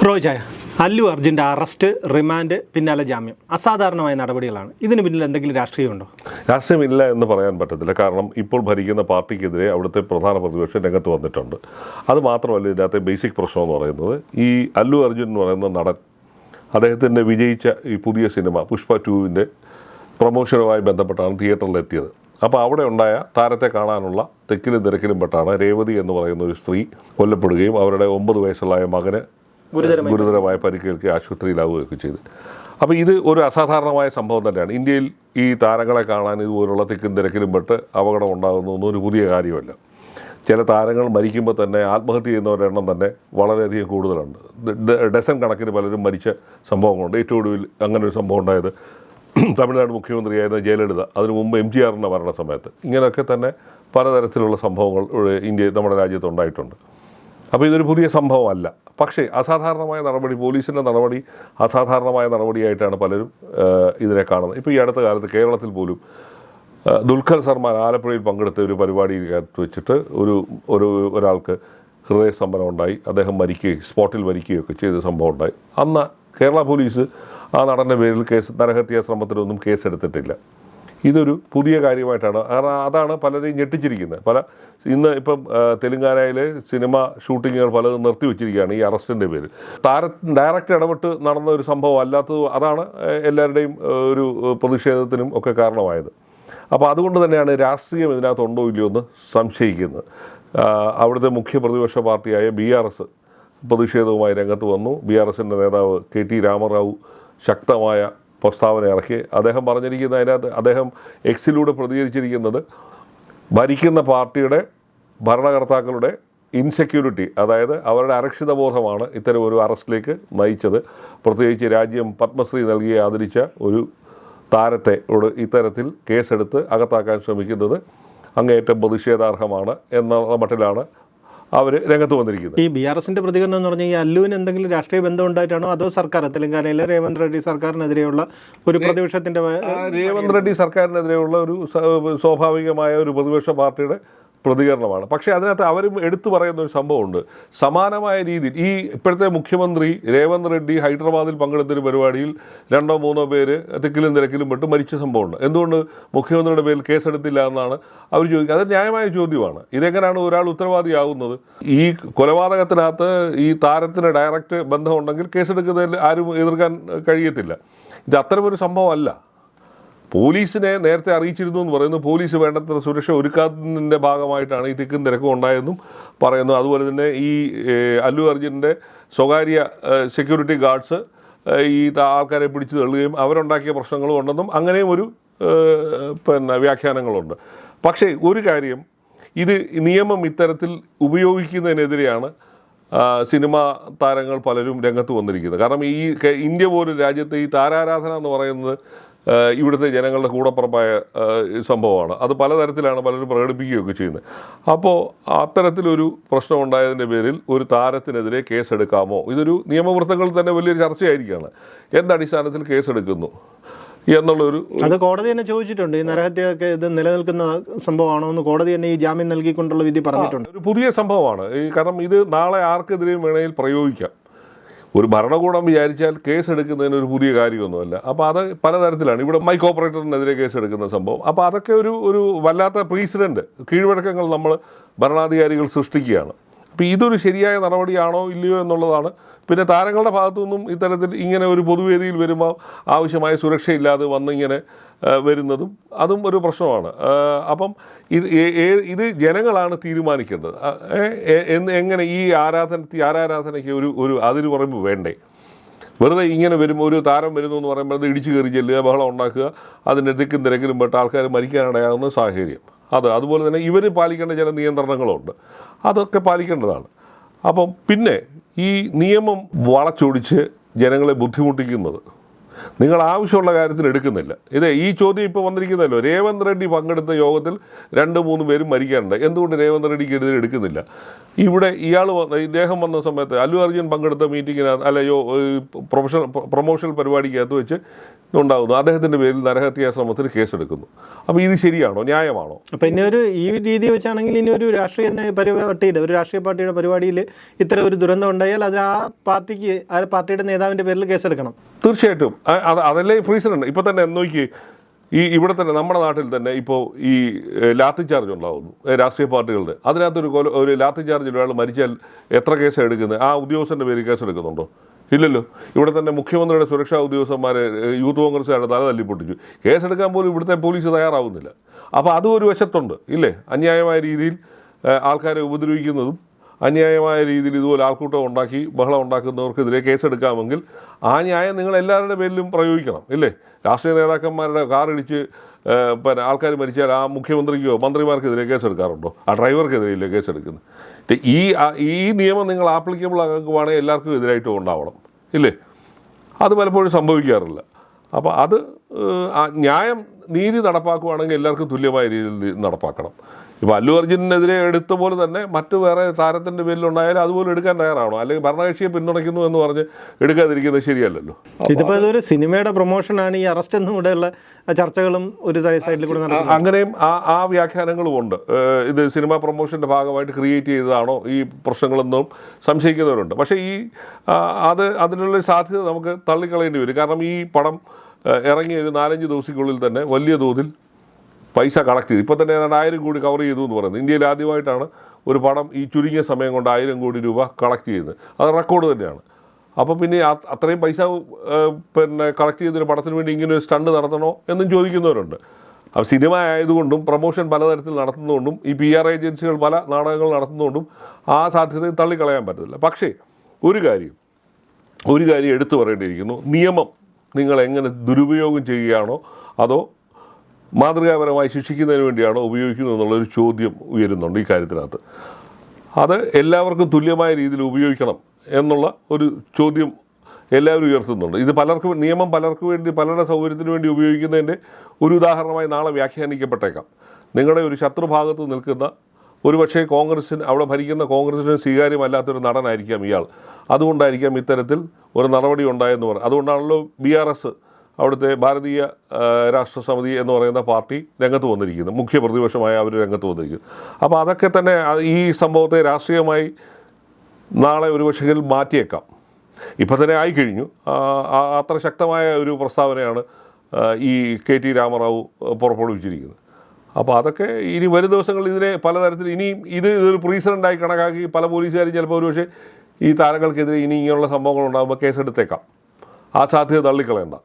റോജായ അല്ലു അർജുൻ്റെ arrest, remand, പിന്നാലെ ജാമ്യം അസാധാരണമായ നടപടികളാണ്. ഇതിന് പിന്നിൽ എന്തെങ്കിലും രാഷ്ട്രീയമുണ്ടോ? രാഷ്ട്രീയമില്ല എന്ന് പറയാൻ പറ്റത്തില്ല. കാരണം ഇപ്പോൾ ഭരിക്കുന്ന പാർട്ടിക്കെതിരെ അവിടുത്തെ പ്രധാന പ്രതിപക്ഷം രംഗത്ത് വന്നിട്ടുണ്ട്. അത് മാത്രമല്ല, ഇതിനകത്തെ ബേസിക് പ്രശ്നം എന്ന് പറയുന്നത് ഈ അല്ലു അർജുൻ എന്ന് പറയുന്ന നടൻ, അദ്ദേഹത്തിൻ്റെ വിജയിച്ച ഈ പുതിയ സിനിമ പുഷ്പ 2വിൻ്റെ പ്രൊമോഷനുമായി ബന്ധപ്പെട്ടാണ് തിയേറ്ററിലെത്തിയത്. അപ്പോൾ അവിടെ ഉണ്ടായ താരത്തെ കാണാനുള്ള തെക്കിലും തിരക്കിലും പെട്ടാണ് രേവതി എന്ന് പറയുന്ന ഒരു സ്ത്രീ കൊല്ലപ്പെടുകയും അവരുടെ 9 വയസ്സുള്ള മകന് ഗുരുതരമായ പരിക്കേൽക്കി ആശുപത്രിയിലാവുകയൊക്കെ ചെയ്തു. അപ്പോൾ ഇത് ഒരു അസാധാരണമായ സംഭവം തന്നെയാണ്. ഇന്ത്യയിൽ ഈ താരങ്ങളെ കാണാൻ ഇതുപോലുള്ള തിക്കും തിരക്കിലും പെട്ട് അപകടം ഉണ്ടാകുന്നതൊന്നും ഒരു പുതിയ കാര്യമല്ല. ചില താരങ്ങൾ മരിക്കുമ്പോൾ തന്നെ ആത്മഹത്യ ചെയ്യുന്നവരുടെ എണ്ണം തന്നെ വളരെയധികം കൂടുതലുണ്ട്. ഡസൻ കണക്കിന് പലരും മരിച്ച സംഭവങ്ങളുണ്ട്. ഏറ്റവും ഒടുവിൽ അങ്ങനെ ഒരു സംഭവം ഉണ്ടായത് തമിഴ്നാട് മുഖ്യമന്ത്രിയായിരുന്ന ജയലളിത, അതിനു മുമ്പ് MGRൻ്റെ മരണ സമയത്ത്. ഇങ്ങനെയൊക്കെ തന്നെ പലതരത്തിലുള്ള സംഭവങ്ങൾ നമ്മുടെ രാജ്യത്ത് ഉണ്ടായിട്ടുണ്ട്. അപ്പോൾ ഇതൊരു പുതിയ സംഭവമല്ല. പക്ഷേ അസാധാരണമായ നടപടി, പോലീസിൻ്റെ നടപടി അസാധാരണമായ നടപടിയായിട്ടാണ് പലരും ഇതിനെ കാണുന്നത്. ഇപ്പോൾ ഈ അടുത്ത കാലത്ത് കേരളത്തിൽ പോലും ദുൽഖർ സൽമാൻ ആലപ്പുഴയിൽ പങ്കെടുത്ത ഒരു പരിപാടിയിനകത്ത് വെച്ചിട്ട് ഒരാൾക്ക് ഹൃദയസ്തംഭനം ഉണ്ടായി, അദ്ദേഹം സ്പോട്ടിൽ മരിക്കുകയൊക്കെ ചെയ്ത സംഭവം ഉണ്ടായി. അന്ന് കേരള പോലീസ് ആ നടൻ്റെ പേരിൽ നരഹത്യാ ശ്രമത്തിലൊന്നും കേസെടുത്തിട്ടില്ല. ഇതൊരു പുതിയ കാര്യമായിട്ടാണ്. അതാണ് പലരെയും ഞെട്ടിച്ചിരിക്കുന്നത്. ഇന്ന് ഇപ്പം തെലുങ്കാനയിലെ സിനിമ ഷൂട്ടിങ്ങുകൾ പലതും നിർത്തിവെച്ചിരിക്കുകയാണ് ഈ അറസ്റ്റിൻ്റെ പേരിൽ. ഡയറക്റ്റ് ഇടപെട്ട് നടന്ന ഒരു സംഭവം അല്ലാത്തത്, അതാണ് എല്ലാവരുടെയും ഒരു പ്രതിഷേധത്തിനും ഒക്കെ കാരണമായത്. അപ്പോൾ അതുകൊണ്ട് തന്നെയാണ് രാഷ്ട്രീയം ഇതിനകത്തുണ്ടോ ഇല്ലയോ എന്ന് സംശയിക്കുന്നത്. അവിടുത്തെ മുഖ്യ പ്രതിപക്ഷ പാർട്ടിയായ BRS പ്രതിഷേധവുമായി രംഗത്ത് വന്നു. BRSൻ്റെ നേതാവ് KT രാമറാവു ശക്തമായ പ്രസ്താവന ഇറക്കി. അദ്ദേഹം പറഞ്ഞിരിക്കുന്ന അതിനകത്ത് അദ്ദേഹം എക്സിലൂടെ പ്രതികരിച്ചിരിക്കുന്നത് ഭരിക്കുന്ന പാർട്ടിയുടെ ഭരണകർത്താക്കളുടെ ഇൻസെക്യൂരിറ്റി, അതായത് അവരുടെ അരക്ഷിതബോധമാണ് ഇത്തരം ഒരു അറസ്റ്റിലേക്ക് നയിച്ചത്. പ്രത്യേകിച്ച് രാജ്യം പത്മശ്രീ നൽകി ആദരിച്ച ഒരു താരത്തെ ഇത്തരത്തിൽ കേസെടുത്ത് അകത്താക്കാൻ ശ്രമിക്കുന്നത് അങ്ങേയറ്റം പ്രതിഷേധാർഹമാണ് എന്ന മട്ടിലാണ് അവർ രംഗത്ത് വന്നിരിക്കുന്നത്. ഈ BRSൻ്റെ പ്രതികരണം എന്ന് പറഞ്ഞാൽ ഈ അല്ലുവിന് എന്തെങ്കിലും രാഷ്ട്രീയ ബന്ധം ഉണ്ടായിട്ടാണോ, അതോ സർക്കാർ തെലങ്കാനയിലെ രേവന്ത് റെഡ്ഡി സർക്കാരിനെതിരെയുള്ള ഒരു പ്രതിപക്ഷത്തിൻ്റെ രേവന്ത് റെഡ്ഡി സർക്കാരിനെതിരെയുള്ള ഒരു സ്വാഭാവികമായ ഒരു പ്രതിപക്ഷ പാർട്ടിയുടെ പ്രതികരണമാണ്. പക്ഷേ അതിനകത്ത് അവരും എടുത്തു പറയുന്ന ഒരു സംഭവമുണ്ട്. സമാനമായ രീതിയിൽ ഈ ഇപ്പോഴത്തെ മുഖ്യമന്ത്രി രേവന്ത് റെഡ്ഡി ഹൈദരാബാദിൽ പങ്കെടുത്തൊരു പരിപാടിയിൽ 2-3 പേര് തിക്കിലും തിരക്കിലും പെട്ട് മരിച്ച സംഭവമുണ്ട്. എന്തുകൊണ്ട് മുഖ്യമന്ത്രിയുടെ പേരിൽ കേസെടുത്തില്ല എന്നാണ് അവർ ചോദിക്കുക. അത് ന്യായമായ ചോദ്യമാണ്. ഇതെങ്ങനെയാണ് ഒരാൾ ഉത്തരവാദിയാകുന്നത്? ഈ കൊലപാതകത്തിനകത്ത് ഈ താരത്തിന് ഡയറക്റ്റ് ബന്ധമുണ്ടെങ്കിൽ കേസെടുക്കുന്നതിൽ ആരും എതിർക്കാൻ കഴിയത്തില്ല. ഇത് അത്തരമൊരു സംഭവമല്ല. പോലീസിനെ നേരത്തെ അറിയിച്ചിരുന്നു എന്ന് പറയുന്നു. പോലീസ് വേണ്ടത്ര സുരക്ഷ ഒരുക്കാത്തതിൻ്റെ ഭാഗമായിട്ടാണ് ഈ തിക്കും തിരക്കും ഉണ്ടായെന്നും പറയുന്നു. അതുപോലെ തന്നെ ഈ അല്ലു അർജുൻ്റെ സ്വകാര്യ സെക്യൂരിറ്റി ഗാർഡ്സ് ഈ ആൾക്കാരെ പിടിച്ചു തള്ളുകയും അവരുണ്ടാക്കിയ പ്രശ്നങ്ങളും ഉണ്ടെന്നും അങ്ങനെയും ഒരു വ്യാഖ്യാനങ്ങളുണ്ട്. പക്ഷേ ഒരു കാര്യം, ഇത് നിയമം ഇത്തരത്തിൽ ഉപയോഗിക്കുന്നതിനെതിരെയാണ് സിനിമാ താരങ്ങൾ പലരും രംഗത്ത് വന്നിരിക്കുന്നത്. കാരണം ഈ ഇന്ത്യ പോലും രാജ്യത്തെ ഈ താരാരാധന എന്ന് പറയുന്നത് ഇവിടുത്തെ ജനങ്ങളുടെ കൂടപ്പുറപ്പായ സംഭവമാണ്. അത് പലതരത്തിലാണ് പലരും പ്രകടിപ്പിക്കുകയൊക്കെ ചെയ്യുന്നത്. അപ്പോൾ അത്തരത്തിലൊരു പ്രശ്നം ഉണ്ടായതിൻ്റെ പേരിൽ ഒരു താരത്തിനെതിരെ കേസെടുക്കാമോ? ഇതൊരു നിയമവൃത്തങ്ങളിൽ തന്നെ വലിയൊരു ചർച്ചയായിരിക്കുകയാണ്. എന്തടിസ്ഥാനത്തിൽ കേസെടുക്കുന്നു എന്നുള്ളൊരു, അത് കോടതി തന്നെ ചോദിച്ചിട്ടുണ്ട്. ഈ നരഹത്യൊക്കെ ഇത് നിലനിൽക്കുന്ന സംഭവമാണോ എന്ന് കോടതി തന്നെ ഈ ജാമ്യം നൽകിക്കൊണ്ടുള്ള വിധി പറഞ്ഞിട്ടുണ്ട്. ഒരു പുതിയ സംഭവമാണ്. കാരണം ഇത് നാളെ ആർക്കെതിരെയും വേണമെങ്കിൽ പ്രയോഗിക്കാം. ഒരു ഭരണകൂടം വിചാരിച്ചാൽ കേസെടുക്കുന്നതിന് ഒരു പുതിയ കാര്യമൊന്നുമല്ല. അപ്പോൾ അത് പലതരത്തിലാണ്. ഇവിടെ മൈക്ക് ഓപ്പറേറ്ററിനെതിരെ കേസെടുക്കുന്ന സംഭവം. അപ്പോൾ അതൊക്കെ ഒരു വല്ലാത്ത പ്രീസിഡൻറ്റ് കീഴ്വഴക്കങ്ങൾ നമ്മൾ ഭരണാധികാരികൾ സൃഷ്ടിക്കുകയാണ്. അപ്പോൾ ഇതൊരു ശരിയായ നടപടിയാണോ ഇല്ലയോ എന്നുള്ളതാണ്. പിന്നെ താരങ്ങളുടെ ഭാഗത്തു നിന്നും ഇത്തരത്തിൽ ഇങ്ങനെ ഒരു പൊതുവേദിയിൽ വരുമ്പോൾ ആവശ്യമായ സുരക്ഷയില്ലാതെ വന്നിങ്ങനെ വരുന്നതും അതും ഒരു പ്രശ്നമാണ്. അപ്പം ഇത് ജനങ്ങളാണ് തീരുമാനിക്കേണ്ടത്. എങ്ങനെ ഈ ആരാധനയ്ക്ക് ഒരു അതിര് പറയുമ്പോൾ വേണ്ടേ? വെറുതെ ഇങ്ങനെ വരുമ്പോൾ ഒരു താരം വരുന്നു എന്ന് പറയുമ്പോൾ അത് ഇടിച്ചു കയറി ചെല്ലുക, ബഹളം ഉണ്ടാക്കുക, അതിൻ്റെ തിക്കും തിരക്കിലും പെട്ട ആൾക്കാർ മരിക്കാനിടയാകുന്ന സാഹചര്യം. അതുപോലെ തന്നെ ഇവർ പാലിക്കേണ്ട ചില നിയന്ത്രണങ്ങളുണ്ട്, അതൊക്കെ പാലിക്കേണ്ടതാണ്. അപ്പം പിന്നെ ഈ നിയമം വളച്ചൊടിച്ച് ജനങ്ങളെ ബുദ്ധിമുട്ടിക്കുന്നത് നിങ്ങൾ ആവശ്യമുള്ള കാര്യത്തിന് എടുക്കുന്നില്ല. ഈ ചോദ്യം ഇപ്പോൾ വന്നിരിക്കുന്നല്ലോ, രേവന്ത് റെഡ്ഡി പങ്കെടുത്ത യോഗത്തിൽ 2-3 പേരും മരിക്കാനുണ്ട്, എന്തുകൊണ്ട് രേവന്ത് റെഡ്ഡിക്കെതിരെ എടുക്കുന്നില്ല? ഇവിടെ ഇദ്ദേഹം വന്ന സമയത്ത് അല്ലു അർജുൻ പങ്കെടുത്ത മീറ്റിങ്ങിനകത്ത് അല്ലയോ പ്രൊമോഷണൽ പരിപാടിക്കകത്ത് വെച്ച് ഉണ്ടാകുന്നു, അദ്ദേഹത്തിൻ്റെ പേരിൽ നരഹത്യാ ശ്രമത്തിന് കേസെടുക്കുന്നു. അപ്പോൾ ഇത് ശരിയാണോ, ന്യായമാണോ? അപ്പോൾ ഇനി ഈ രീതി വെച്ചാണെങ്കിൽ ഇനി ഒരു രാഷ്ട്രീയ പാർട്ടിയുടെ പരിപാടിയിൽ ഇത്ര ഒരു ദുരന്തം ഉണ്ടായാൽ അത് ആ പാർട്ടിയുടെ നേതാവിൻ്റെ പേരിൽ കേസെടുക്കണം. തീർച്ചയായിട്ടും അതല്ലേ പ്രസിഡന്റ്. ഇപ്പോൾ തന്നെ നോക്കി, ഇവിടെ തന്നെ നമ്മുടെ നാട്ടിൽ തന്നെ ഇപ്പോൾ ഈ ലാത്തി ചാർജ് ഉണ്ടാകുന്നു രാഷ്ട്രീയ പാർട്ടികളുടെ. അതിനകത്തൊരു ലാത്തി ചാർജിൽ ഒരാൾ മരിച്ചാൽ എത്ര കേസാണ് എടുക്കുന്നത്? ആ ഉദ്യോഗസ്ഥൻ്റെ പേരിൽ കേസെടുക്കുന്നുണ്ടോ? ഇല്ലല്ലോ. ഇവിടെ തന്നെ മുഖ്യമന്ത്രിയുടെ സുരക്ഷാ ഉദ്യോഗസ്ഥന്മാരെ യൂത്ത് കോൺഗ്രസ്സുകാരുടെ തല തല്ലിപ്പൊട്ടിച്ചു, കേസെടുക്കാൻ പോലും ഇവിടുത്തെ പോലീസ് തയ്യാറാവുന്നില്ല. അപ്പോൾ അതും ഒരു വശത്തുണ്ട് ഇല്ലേ? അന്യായമായ രീതിയിൽ ആൾക്കാരെ ഉപദ്രവിക്കുന്നതും അന്യായമായ രീതിയിൽ ഇതുപോലെ ആൾക്കൂട്ടം ഉണ്ടാക്കി ബഹളം ഉണ്ടാക്കുന്നവർക്കെതിരെ കേസെടുക്കാമെങ്കിൽ ആ ന്യായം നിങ്ങൾ എല്ലാവരുടെ പേരിലും പ്രയോഗിക്കണം ഇല്ലേ? രാഷ്ട്രീയ നേതാക്കന്മാരുടെ കാറിടിച്ച് ആൾക്കാർ മരിച്ചാൽ ആ മുഖ്യമന്ത്രിക്കോ മന്ത്രിമാർക്കെതിരെ കേസെടുക്കാറുണ്ടോ? ആ ഡ്രൈവർക്കെതിരെയല്ലേ കേസെടുക്കുന്നത്? ഈ നിയമം നിങ്ങൾ ആപ്ലിക്കബിൾ ആക്കുവാണെങ്കിൽ എല്ലാവർക്കും എതിരായിട്ടും ഉണ്ടാവണം ഇല്ലേ? അത് പലപ്പോഴും സംഭവിക്കാറില്ല. അപ്പോൾ അത് ന്യായം നീതി നടപ്പാക്കുവാണെങ്കിൽ എല്ലാവർക്കും തുല്യമായ രീതിയിൽ നടപ്പാക്കണം. ഇപ്പോൾ അല്ലു അർജുനെതിരെ എടുത്ത പോലെ തന്നെ മറ്റു വേറെ താരത്തിൻ്റെ പേരിലുണ്ടായാലും അതുപോലെ എടുക്കാൻ തയ്യാറാണോ? അല്ലെങ്കിൽ ഭരണകക്ഷിയെ പിന്തുണയ്ക്കുന്നു എന്ന് പറഞ്ഞ് എടുക്കാതിരിക്കുന്നത് ശരിയല്ലല്ലോ. ഇതിപ്പോൾ ഇതൊരു സിനിമയുടെ പ്രൊമോഷനാണ്, ഈ അറസ്റ്റ് എന്നും കൂടെയുള്ള ചർച്ചകളും ഒരു സൈഡിൽ കൂടെ നടക്കുന്നത്. അങ്ങനെയും ആ വ്യാഖ്യാനങ്ങളും ഉണ്ട്. ഇത് സിനിമ പ്രൊമോഷൻ്റെ ഭാഗമായിട്ട് ക്രിയേറ്റ് ചെയ്തതാണോ ഈ പ്രശ്നങ്ങളെന്നും സംശയിക്കുന്നവരുണ്ട്. പക്ഷേ അതിനുള്ള സാധ്യത നമുക്ക് തള്ളിക്കളയേണ്ടി വരും. കാരണം ഈ പടം ഇറങ്ങിയ ഒരു 4-5 ദിവസത്തിനുള്ളിൽ തന്നെ വലിയ തോതിൽ പൈസ കളക്ട് ചെയ്തു. ഇപ്പോൾ തന്നെ ഏതാണ്ട് 1000 കോടി കവർ ചെയ്തു എന്ന് പറയുന്നത്. ഇന്ത്യയിൽ ആദ്യമായിട്ടാണ് ഒരു പടം ഈ ചുരുങ്ങിയ സമയം കൊണ്ട് 1000 കോടി രൂപ കളക്ട് ചെയ്യുന്നത്. അത് റെക്കോർഡ് തന്നെയാണ്. അപ്പോൾ പിന്നെ അത്രയും പൈസ കളക്ട് ചെയ്തൊരു പടത്തിന് വേണ്ടി ഇങ്ങനെ ഒരു സ്റ്റണ്ട് നടത്തണോ എന്നും ചോദിക്കുന്നവരുണ്ട്. അപ്പോൾ സിനിമ ആയതുകൊണ്ടും പ്രൊമോഷൻ പലതരത്തിൽ നടത്തുന്നതുകൊണ്ടും ഈ PR ഏജൻസികൾ പല നാടകങ്ങൾ നടത്തുന്നതുകൊണ്ടും ആ സാധ്യതയും തള്ളിക്കളയാൻ പറ്റില്ല. പക്ഷേ ഒരു കാര്യം എടുത്തു പറയേണ്ടിയിരിക്കുന്നു. നിയമം നിങ്ങൾ എങ്ങനെ ദുരുപയോഗം ചെയ്യുകയാണോ അതോ മാതൃകാപരമായി ശിക്ഷിക്കുന്നതിന് വേണ്ടിയാണോ ഉപയോഗിക്കുന്നത് എന്നുള്ളൊരു ചോദ്യം ഉയരുന്നുണ്ട് ഈ കാര്യത്തിനകത്ത്. അത് എല്ലാവർക്കും തുല്യമായ രീതിയിൽ ഉപയോഗിക്കണം എന്നുള്ള ഒരു ചോദ്യം എല്ലാവരും ഉയർത്തുന്നുണ്ട്. ഇത് നിയമം പലർക്കും വേണ്ടി പലരുടെ സൗകര്യത്തിന് വേണ്ടി ഉപയോഗിക്കുന്നതിൻ്റെ ഒരു ഉദാഹരണമായി നാളെ വ്യാഖ്യാനിക്കപ്പെട്ടേക്കാം. നിങ്ങളുടെ ഒരു ശത്രുഭാഗത്ത് നിൽക്കുന്ന ഒരുപക്ഷേ അവിടെ ഭരിക്കുന്ന കോൺഗ്രസിന് സ്വീകാര്യമല്ലാത്തൊരു നടനായിരിക്കാം ഇയാൾ. അതുകൊണ്ടായിരിക്കാം ഇത്തരത്തിൽ ഒരു നടപടി ഉണ്ടായെന്ന് പറയും. അതുകൊണ്ടാണല്ലോ BRS അവിടുത്തെ ഭാരതീയ രാഷ്ട്ര സമിതി എന്ന് പറയുന്ന പാർട്ടി രംഗത്ത് വന്നിരിക്കുന്നത്, മുഖ്യ പ്രതിപക്ഷമായ അവർ രംഗത്ത് വന്നിരിക്കുന്നത്. അപ്പോൾ അതൊക്കെ തന്നെ ഈ സംഭവത്തെ രാഷ്ട്രീയമായി നാളെ ഒരുപക്ഷെ മാറ്റിയേക്കാം. ഇപ്പം തന്നെ ആയിക്കഴിഞ്ഞു. അത്ര ശക്തമായ ഒരു പ്രസ്താവനയാണ് ഈ KT രാമറാവു പുറപ്പെടുവിച്ചിരിക്കുന്നത്. അപ്പോൾ അതൊക്കെ ഇനി വരും ദിവസങ്ങളിൽ ഇതിനെ പലതരത്തിൽ ഇനിയും ഇതൊരു പ്രീസിഡൻ്റായി കണക്കാക്കി പല പോലീസുകാരും ചിലപ്പോൾ ഒരുപക്ഷെ ഈ താരങ്ങൾക്കെതിരെ ഇനി ഇങ്ങനെയുള്ള സംഭവങ്ങൾ ഉണ്ടാകുമ്പോൾ കേസെടുത്തേക്കാം. ആ സാധ്യത തള്ളിക്കളയണ്ട.